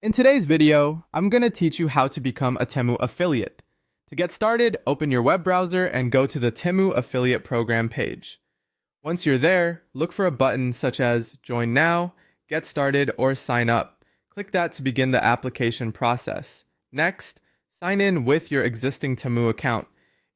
In today's video, I'm going to teach you how to become a Temu affiliate. To get started, open your web browser and go to the Temu affiliate program page. Once you're there, look for a button such as Join Now, Get Started, or Sign Up. Click that to begin the application process. Next, sign in with your existing Temu account.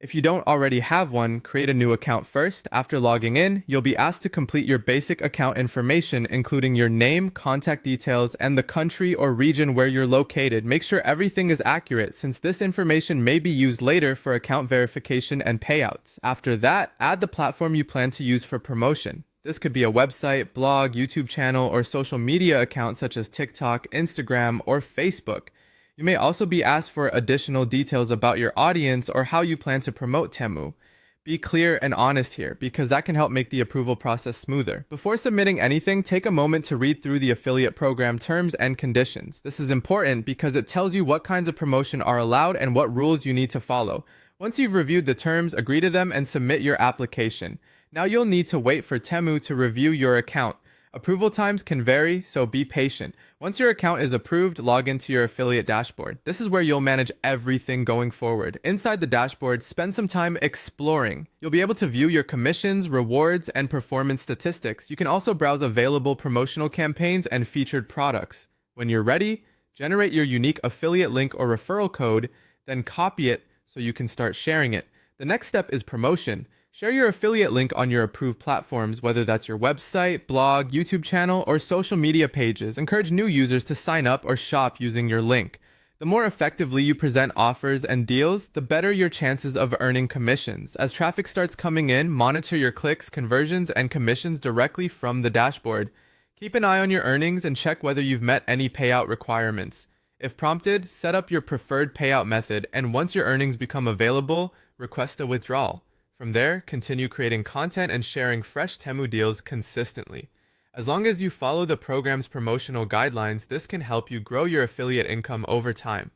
If you don't already have one, create a new account first. After logging in, you'll be asked to complete your basic account information, including your name, contact details, and the country or region where you're located. Make sure everything is accurate, since this information may be used later for account verification and payouts. After that, add the platform you plan to use for promotion. This could be a website, blog, YouTube channel, or social media account such as TikTok, Instagram, or Facebook. You may also be asked for additional details about your audience or how you plan to promote Temu. Be clear and honest here, because that can help make the approval process smoother. Before submitting anything, take a moment to read through the affiliate program terms and conditions. This is important because it tells you what kinds of promotion are allowed and what rules you need to follow. Once you've reviewed the terms, agree to them and submit your application. Now you'll need to wait for Temu to review your account. Approval times can vary, so be patient. Once your account is approved, log into your affiliate dashboard. This is where you'll manage everything going forward. Inside the dashboard, spend some time exploring. You'll be able to view your commissions, rewards, and performance statistics. You can also browse available promotional campaigns and featured products. When you're ready, generate your unique affiliate link or referral code, then copy it so you can start sharing it. The next step is promotion. Share your affiliate link on your approved platforms, whether that's your website, blog, YouTube channel, or social media pages. Encourage new users to sign up or shop using your link. The more effectively you present offers and deals, the better your chances of earning commissions. As traffic starts coming in, monitor your clicks, conversions, and commissions directly from the dashboard. Keep an eye on your earnings and check whether you've met any payout requirements. If prompted, set up your preferred payout method, and once your earnings become available, request a withdrawal. From there, continue creating content and sharing fresh Temu deals consistently. As long as you follow the program's promotional guidelines, this can help you grow your affiliate income over time.